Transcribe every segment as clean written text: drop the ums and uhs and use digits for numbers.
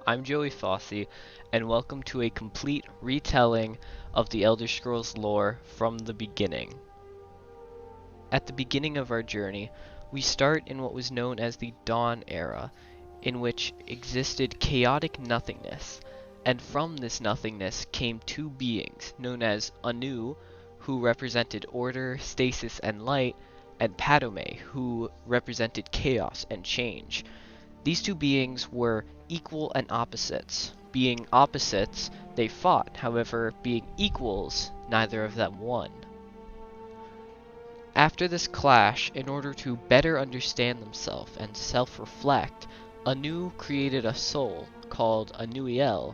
I'm Joey Fossey, and welcome to a complete retelling of the Elder Scrolls lore from the beginning. At the beginning of our journey, we start in what was known as the Dawn Era, in which existed chaotic nothingness, and from this nothingness came two beings known as Anu, who represented order, stasis, and light, and Padome, who represented chaos and change. These two beings were equal and opposites. Being opposites, they fought. However, being equals, neither of them won. After this clash, in order to better understand themselves and self-reflect, Anu created a soul called Anuiel,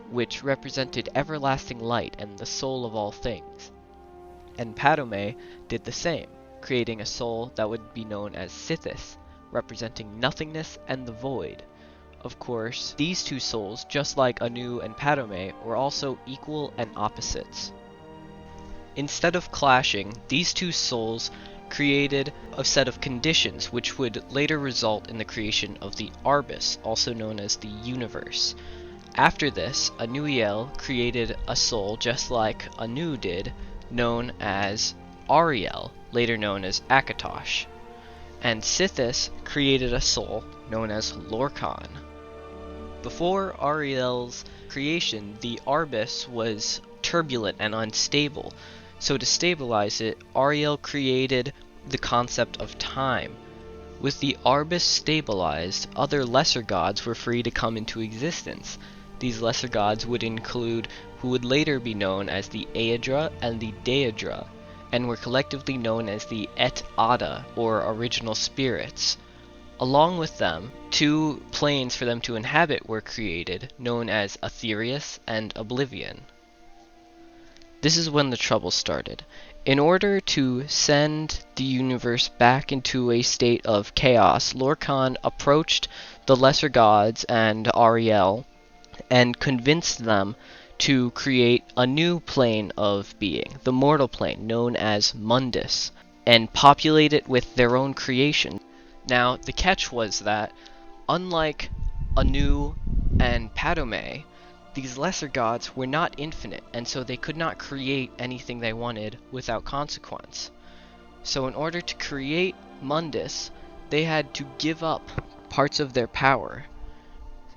which represented everlasting light and the soul of all things. And Padome did the same, creating a soul that would be known as Sithis, representing nothingness and the void. Of course, these two souls, just like Anu and Padome, were also equal and opposites. Instead of clashing, these two souls created a set of conditions which would later result in the creation of the Arbus, also known as the universe. After this, Anuiel created a soul just like Anu did, known as Ariel, later known as Akatosh. And Sithis created a soul known as Lorkhan. Before Ariel's creation, the Arbus was turbulent and unstable, so to stabilize it, Ariel created the concept of time. With the Arbus stabilized, other lesser gods were free to come into existence. These lesser gods would include who would later be known as the Aedra and the Daedra, and were collectively known as the Et Ada, or original spirits. Along with them, two planes for them to inhabit were created, known as Aetherius and Oblivion. This is when the trouble started. In order to send the universe back into a state of chaos, Lorkhan approached the lesser gods and Ariel and convinced them to create a new plane of being, the mortal plane, known as Mundus, and populate it with their own creation. Now, the catch was that, unlike Anu and Padome, these lesser gods were not infinite, and so they could not create anything they wanted without consequence. So in order to create Mundus, they had to give up parts of their power.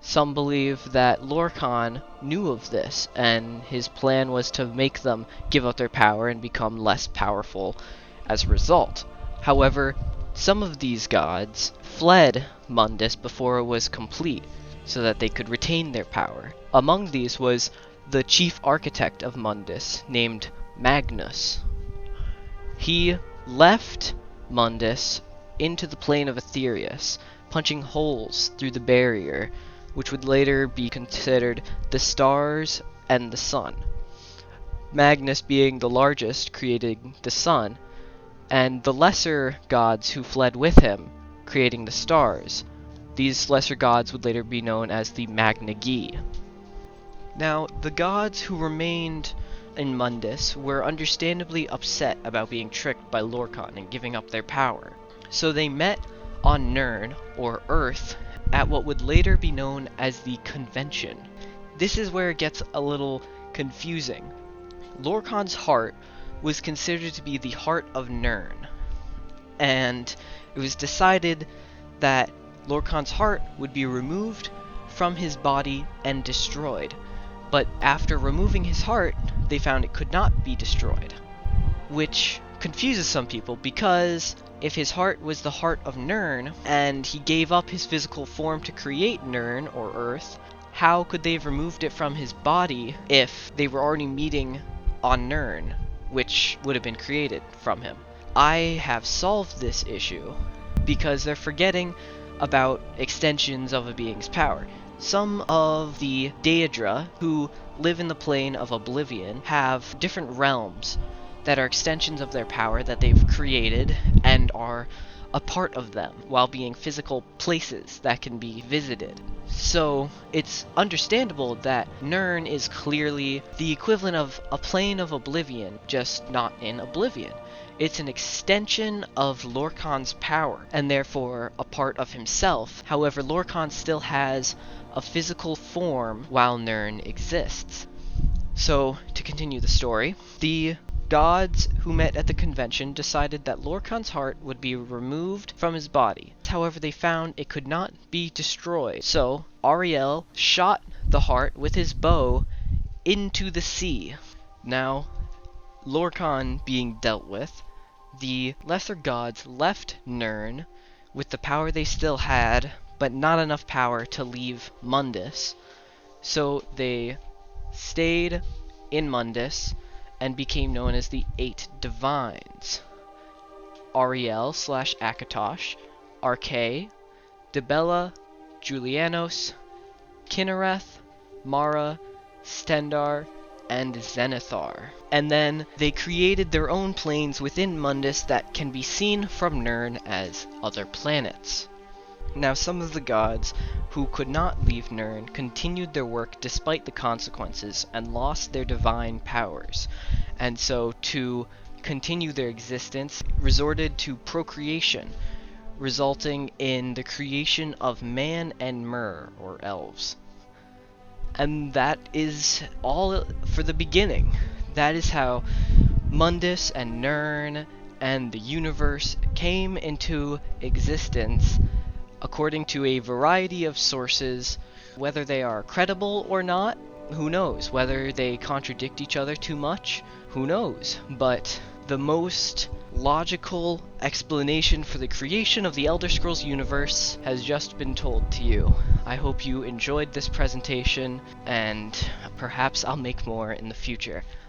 Some believe that Lorkhan knew of this, and his plan was to make them give up their power and become less powerful as a result. However, some of these gods fled Mundus before it was complete, so that they could retain their power. Among these was the chief architect of Mundus, named Magnus. He left Mundus into the plane of Aetherius, punching holes through the barrier, which would later be considered the stars and the sun. Magnus, being the largest, creating the sun, and the lesser gods who fled with him, creating the stars. These lesser gods would later be known as the Magna-Gi. Now, the gods who remained in Mundus were understandably upset about being tricked by Lorkhan and giving up their power. So they met on Nirn, or Earth, at what would later be known as the Convention. This is where it gets a little confusing. Lorkhan's heart was considered to be the heart of Nirn, and it was decided that Lorkhan's heart would be removed from his body and destroyed. But after removing his heart, they found it could not be destroyed, which confuses some people, because if his heart was the heart of Nirn, and he gave up his physical form to create Nirn, or Earth, how could they have removed it from his body if they were already meeting on Nirn, which would have been created from him? I have solved this issue because they're forgetting about extensions of a being's power. Some of the Daedra, who live in the plane of Oblivion, have different realms that are extensions of their power that they've created and are a part of them, while being physical places that can be visited. So it's understandable that Nirn is clearly the equivalent of a plane of Oblivion, just not in Oblivion. It's an extension of Lorkhan's power, and therefore a part of himself. However, Lorkhan still has a physical form while Nirn exists. So, to continue the story, the gods who met at the convention decided that Lorkhan's heart would be removed from his body. However, they found it could not be destroyed. So, Ariel shot the heart with his bow into the sea. Now, Lorkhan being dealt with, the lesser gods left Nirn with the power they still had, but not enough power to leave Mundus. So they stayed in Mundus and became known as the Eight Divines: Ariel / Akatosh, Arche, Dibella, Julianos, Kinnereth, Mara, Stendar, and Zenithar. And then they created their own planes within Mundus that can be seen from Nirn as other planets. Now, some of the gods who could not leave Nirn continued their work despite the consequences and lost their divine powers, and so to continue their existence resorted to procreation, resulting in the creation of Man and Mer, or elves. And that is all for the beginning. That is how Mundus and Nirn and the universe came into existence, according to a variety of sources. Whether they are credible or not, who knows? Whether they contradict each other too much, who knows? But the most logical explanation for the creation of the Elder Scrolls universe has just been told to you. I hope you enjoyed this presentation, and perhaps I'll make more in the future.